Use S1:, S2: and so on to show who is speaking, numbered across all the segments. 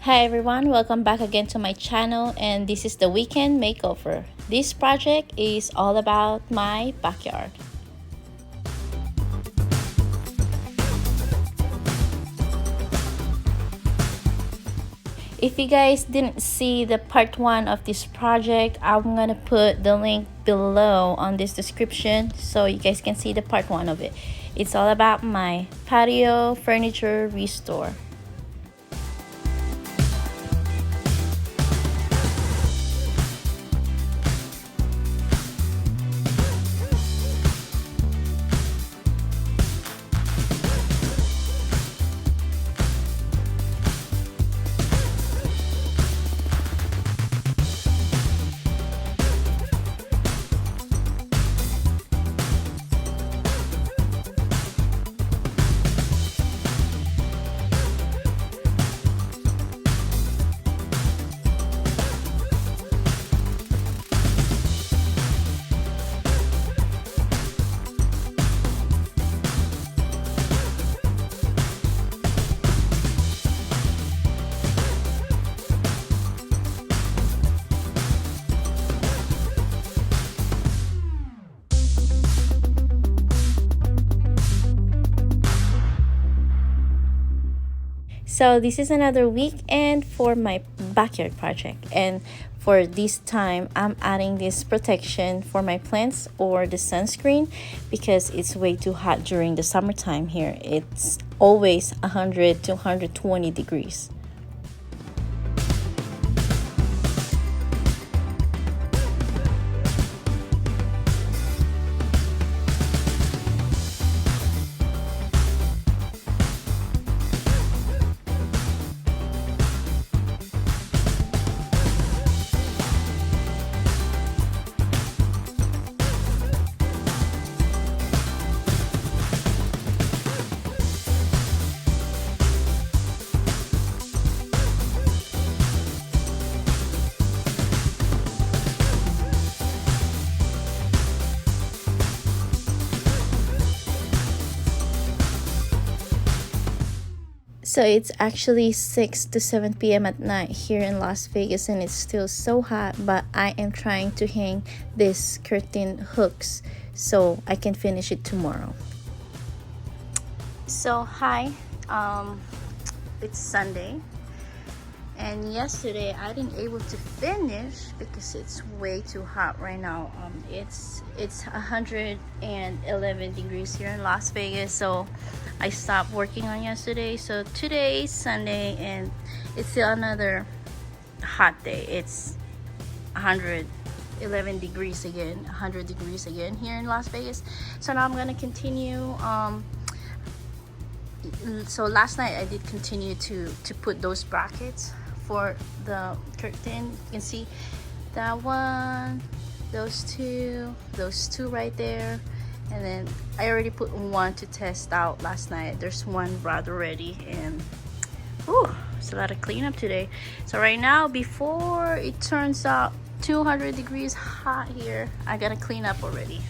S1: Hi everyone, welcome back again to my channel, and this is the weekend makeover. This project is all about my backyard. If you guys didn't see the part 1 of this project, I'm gonna put the link below on this description so you guys can see the part 1 of it. It's all about my patio furniture restore. So this is another weekend for my backyard project, and for this time I'm adding this protection for my plants or the sunscreen because it's way too hot during the summertime here. It's always 100 to 120 degrees. So it's actually 6 to 7 p.m. at night here in Las Vegas, and it's still so hot, but I am trying to hang this curtain hooks so I can finish it tomorrow. So hi, it's Sunday, and yesterday I didn't able to finish because it's way too hot right now. It's 111 degrees here in Las Vegas, so I stopped working on yesterday. So today is Sunday and it's still another hot day. It's 111 degrees again, 100 degrees again here in Las Vegas. So now I'm gonna continue. So last night I did continue to put those brackets for the curtain. You can see that one, those two right there, and then I already put one to test out last night. There's one rod already, and it's a lot of cleanup today. So right now, before it turns out 200 degrees hot here, I gotta clean up already.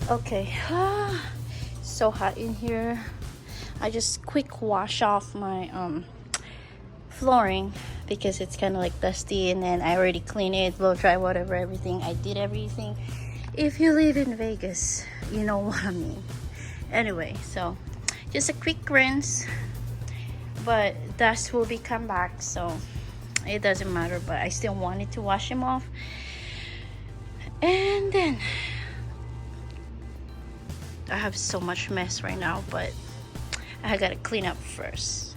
S1: Okay, so hot in here. I just quick wash off my flooring because it's kind of like dusty, and then I already cleaned it, blow dry, whatever, everything. I did everything. If you live in Vegas, you know what I mean. Anyway, so just a quick rinse, but dust will be come back, so it doesn't matter. But I still wanted to wash them off. And then I have so much mess right now, but I gotta clean up first.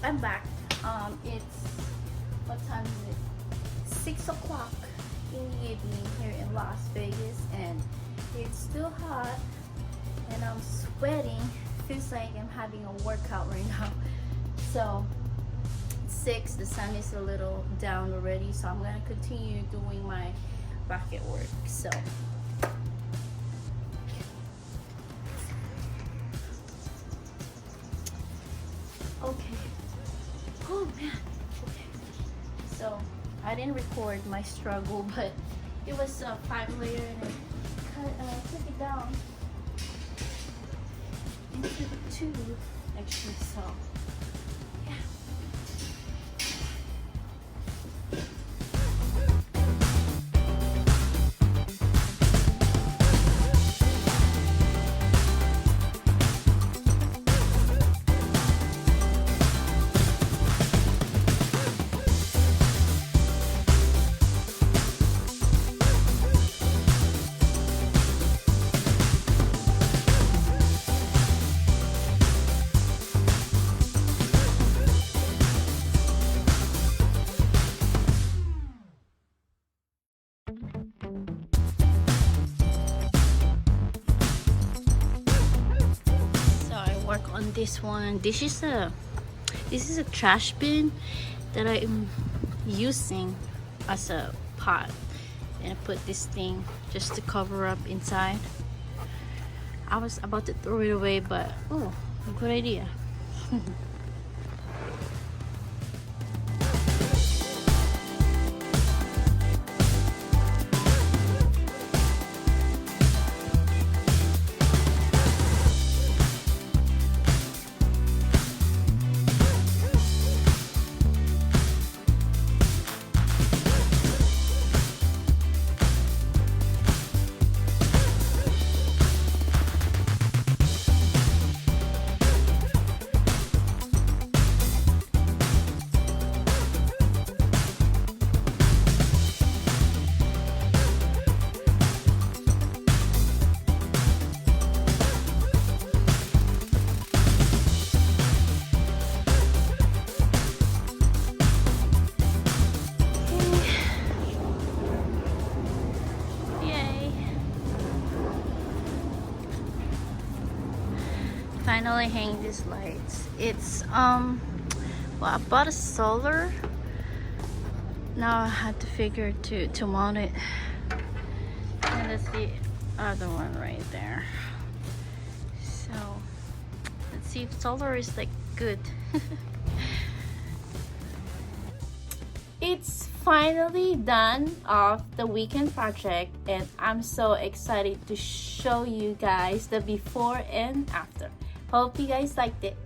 S1: I'm back. It's, what time is it? 6 o'clock in the evening here in Las Vegas, and it's still hot and I'm sweating. Feels like I'm having a workout right now. So 6, the sun is a little down already, so I'm gonna continue doing my bracket work. So okay. Oh man. Okay. So I didn't record my struggle, but it was a 5-layer, and I took it down into 2 actually. So yeah. On this one, this is a trash bin that I'm using as a pot, and I put this thing just to cover up inside. I was about to throw it away, but oh, good idea. Finally hang these lights. It's well, I bought a solar. Now I have to figure to mount it. And that's the other one right there. So let's see if solar is like good. It's finally done of the weekend project, and I'm so excited to show you guys the before and after. Hope you guys liked it.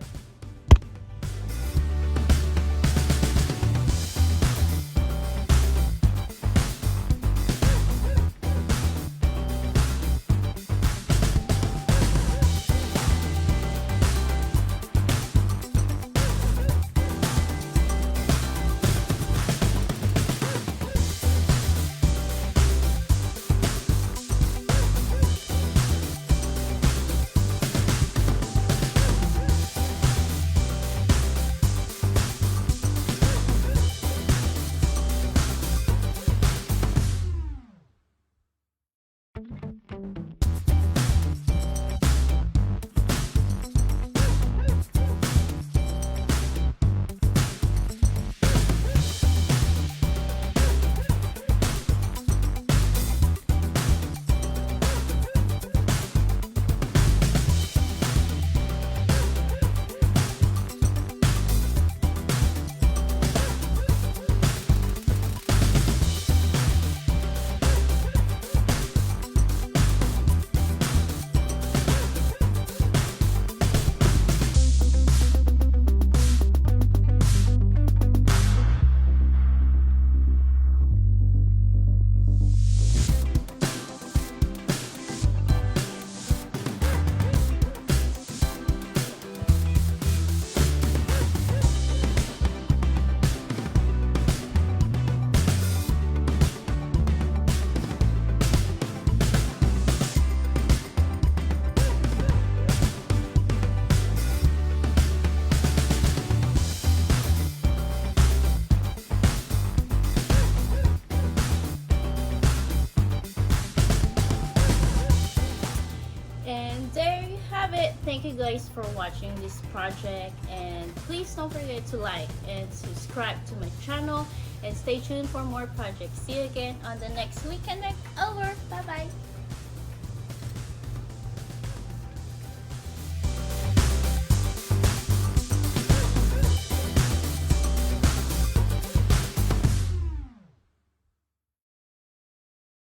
S1: thank you guys for watching this project, and please don't forget to like and subscribe to my channel, and stay tuned for more projects. See you again on the next weekend makeover. Bye bye.